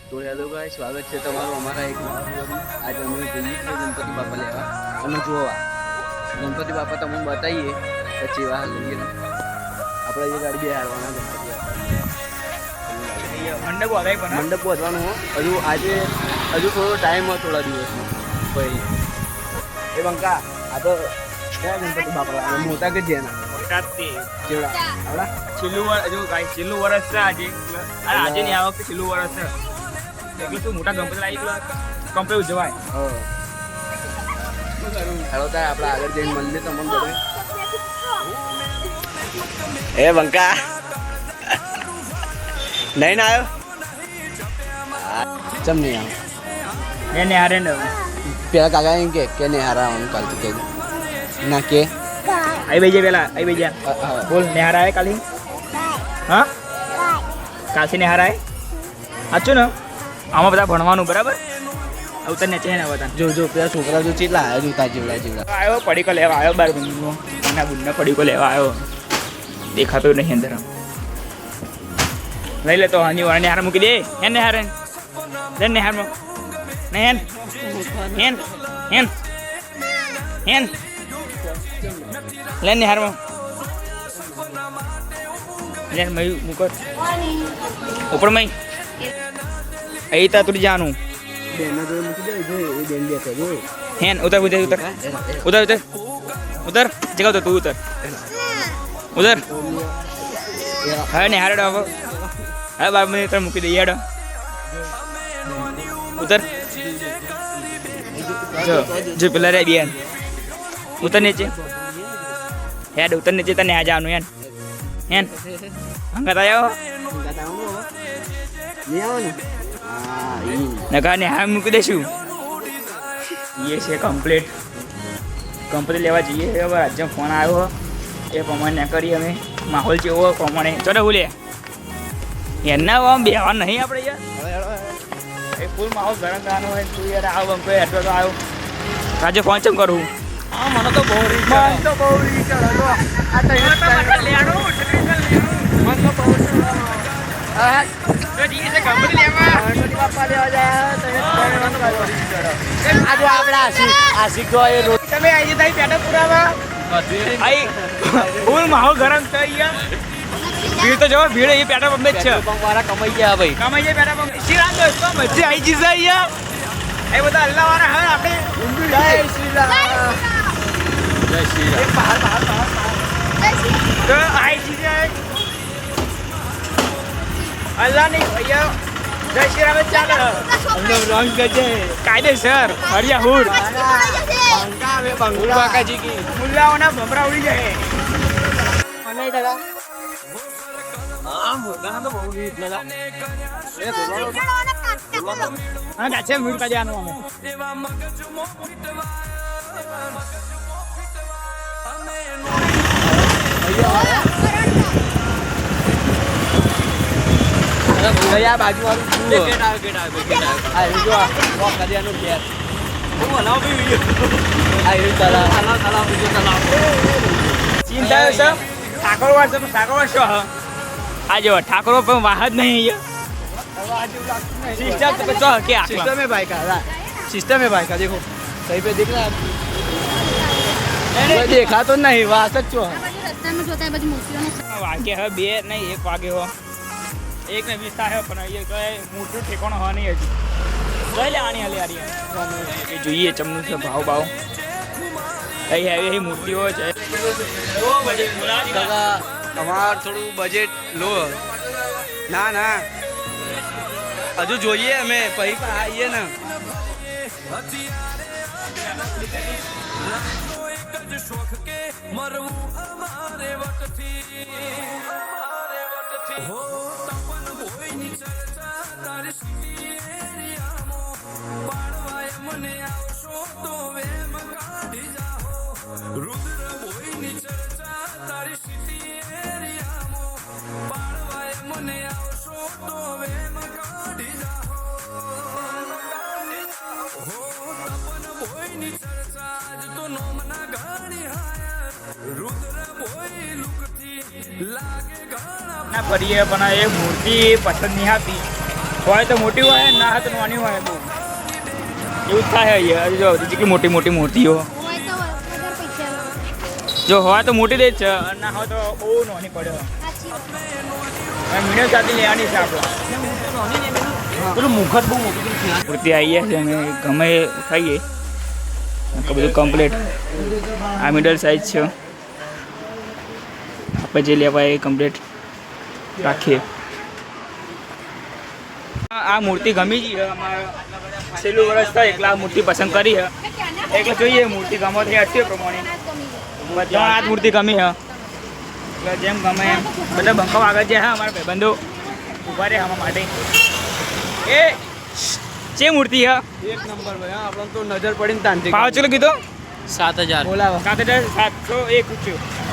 તો hello guys, સ્વાગત છે તમારું અમારા એક નવા વ્લોગમાં। આજે અમે જઈએ છીએ ગણપતિ બાપા લેવા અને જોવા ગણપતિ બાપા તમને બતાવીએ પછી વાહ લઈએ આપણે જે ગાડી બે હારવાના ગણપતિ બાપા મંડપ પહોંચવાનું હો હજુ આજે હજુ થોડો ટાઈમ હોય થોડા દિવસનો પછી એ બંકા આ તો ક્યાં ગણપતિ બાપા મોટા કે જેના છેલ્લું વર્ષ છે આજે આજે નહીં આ વખતે છેલ્લું વર્ષ છે એટલે તું મોટા ગણપતિ લાવી કમ્પ્લેટ ઉજવાય ચાલો તાર આપણે આગળ જઈને મળીએ તમને બધું એ બંકા નહીં ના આવ્યો ચમ નહીં આવ્યો એને હારે ને પેલા કાકા એમ કે નહીં હારા કાલ તું કે ના કે आई भैया बेला आई भैया बोल नेहारा है काली हाँ काशी नेहारा है अच्छो ना आमा बता भणवानु बराबर उतर नीचे है ना बता जो जो पेला छोकरा जो चीला आयो जूता जीवड़ा जीवड़ा आयो पड़ी को लेवा आयो बार बुन्नो ना बुन्ना पड़ी को लेवा आयो देखा तो नहीं अंदर ले ले तो हानी वाला नेहारा मुकी दे है नेहारा देन नेहारा नेहन हेन हेन हेन लेन निहार में लेन मैं मुकर ऊपर में आई ता तुझे जानू बेना जो मुझे जो ये बेन दिया था जो हेन उधर उधर उधर उधर उधर उधर जगह तो तू उधर उधर है निहार डा है बाप में इधर मुकी दिया डा उधर जो पिलर है बियान उतर नीचे हेड उतर नीचे तने आ जानो यान हेन अंगत आयो नहीं आओ ने नका ने हम मुक देशु ये से कंप्लीट लेवा जઈએ હવે આજે ફોન આવ્યો એ પ્રમાણે કરી અમે માહોલ જેવો પ્રમાણે ચલો બોલે એના આમ બેવા નહીં આપણે યાર એ ફૂલ માહોલ ગરમ કરવાનો હોય તું યાર આવ બંકો એટલો તો આવ્યો આજે ફોન ચમ કરું આ મને તો બહુ રીચ આ તો આ તો લેડો મન તો બહુ હા તો જી છે ગણપતિ લેવા ગણપતિ બાપા લેવા જાય તો આજે આપડા આશિક તો એ તમે આવી જતા પેટા પુરાવા આઈ ફૂલ માહોલ ગરમ થઈ ગયા ભીડ તો જો ભીડ એ પેટા પંપે જ છે વાળા કમાઈ ગયા ભાઈ કમાઈ જાય પેટા પંપ શ્રીરામ દોસ્તો મજ્જા આવી જશે અહીંયા એ બધા અલ્લાહ વાળા હવે આપણે જય શ્રીરામ जय श्री राम बाहर बाहर बाहर तो आई चीजें अल्लाह ने भैया जय श्री राम चाल हम लोग रंग गजे कायदे सर हरिया हुर बंका में बंका का जी की मुल्ला होना भमरा उड़ी जाए नहीं दादा हां मुर्गा तो बहुत ही इतना ए बोलो हां गाचे मुर्गा जानो हमें भैया बाजू वालों गेट आओ आ जो वॉक कर दिया नो गेट वो लाओ भी वीडियो आई चला चला वीडियो चला चिंता है सब ठाकुर वर्ष आज ठाकुर पर वाहद नहीं है सिस्टम पे तो क्या सिस्टम है भाई का देखो सही पे दिख रहा है मैं देखा तो नहीं वहाँ सच है रास्ता में होता है बस मूर्तियों में वाक्य है बे नहीं एक वाक्य हो एक ने विस्तार है पर ये कहे मूर्ति ठेकाना हो नहीं है जी ले आनी है ये જોઈએ ચમનું છે ભાવ કઈ હેવી મૂર્તિઓ છે ઓ બજેટ બોલાજી કાકા તમાર થોડું બજેટ લો ના હજુ જોઈએ અમે પછી આવીએ ને शौक के मरवू हमारे वटथी हो तपन होई नी चर्चा तारी सिटी एरिया मो पाड़वाय मने आवशो तो वेम काढी जाहो रुद्र होई नी चर्चा तारी सिटी एरिया मो पाड़वाय मने आवशो तो वेम काढी जाहो हो तपन होई नी चर्चा आज तो नोमना गाड़ी रुद्र बोई लुकती लागे गाना ना परिए बना एक मूर्ति पसंद नहीं आती હોય તો મોટી હોય ના હોય તો નાની હોય બહુ એવું જ થાય અહીંયા જો જેટલી મોટી મોટી મૂર્તિઓ જો હોય તો મોટી દે જ છે ના હોય તો બહુ નાની પડે મીડિયમ સાથે લેવાની છે આપણે પેલું મુખત બહુ મોટી મૂર્તિ આવી છે અમે ગમે ખાઈએ બધું કમ્પ્લીટ આ મિડલ સાઇઝ છે આપણે જે લેવાય એ કમ્પ્લીટ રાખીએ આ મૂર્તિ ગમી છે અમારા છેલ્લું વર્ષ થાય એટલે આ મૂર્તિ પસંદ કરી છે એટલે જોઈએ મૂર્તિ ગમો થઈ હશે પ્રમાણે બધા આ મૂર્તિ ગમી છે એટલે જેમ ગમે એમ બધા બંકો આગળ જાય હા અમારા ભાઈબંધો ઊભા રહે આમાં માટે એ જે મૂર્તિ છે એક નંબર ભાઈ હા આપણને તો નજર પડીને તાંત્રિક ભાવ ચલો કીધો 7000 બોલાવો 7701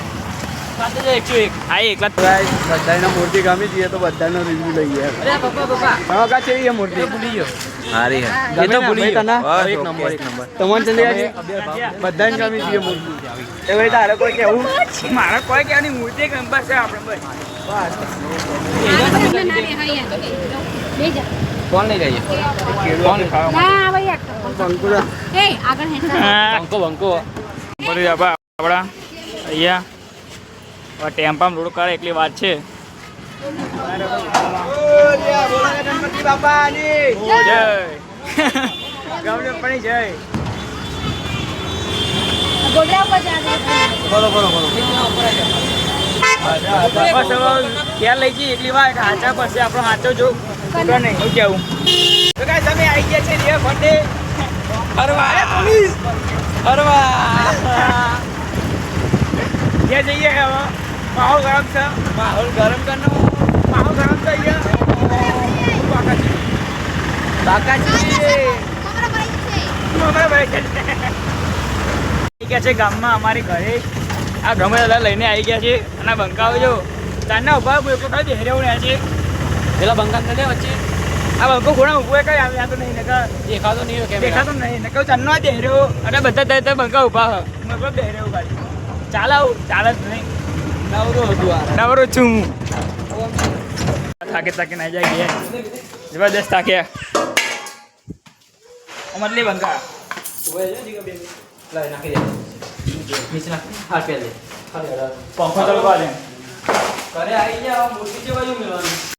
701 હા એકલા બધાને મૂર્તિ ગમી જઈએ તો બધાનો રિવ્યુ લઈએ અરે પપ્પા હા કા છે એ મૂર્તિ ભૂલી ગયો હારી હે એ તો ભૂલી ગયો એક નંબર તમને ચંદ્રિયાજી બધાને ગમી જઈએ મૂર્તિ એ ભાઈ તારે કોઈ કેવું મારા કોઈ કહેવાની મૂર્તિ એક નંબર છે આપણે બસ કોણ લઈ જઈએ કોણ ખાવા બંકો બધી આપણા અહીંયા ટેમ્પામાં રોડ કરે એટલી વાત છે ગણપતિ બાપાની જય ગમે પણ જય બોલો બસ હવે ક્યાં લઈ જઈએ એટલી વાર હાચા પછી આપણો હાચો જો ખબર નહીં હું કેવું તો કાંઈ તમે આવી ગયા છે રિયર ફંડે ફરવા ક્યાં જઈએ હવે માહોલ ગરમ છે માહોલ ગરમ કરનો માહોલ ગરમ છે અહીંયા બાકાજી છે ગામમાં અમારી ઘરે આ ગમે દાદા લઈને આવી ગયા છે અને બંકાઓ જો તારના ઉભા એટલો ખાલી દેહરેવું રહ્યા છે પેલા બંકા ને વચ્ચે આ બંકો ઘોડા ઊભો કઈ આવ્યા તો નહીં નકા દેખાતો નહીં દેખાતો નહીં નકા ચાંદનો દેહરેવો અને બધા ત્યાં બંકા ઉભા મતલબ દેહરેવું ગાડી ચાલે જ નહીં નવરો છું હું થાકે નાઈ જાય ગયા જબરદસ્ત થાક્યા મતલી બંકા પંખો ચાલવા દે ઘરે આવી ગયા મૂર્તિ છે બાજુ મેળવાની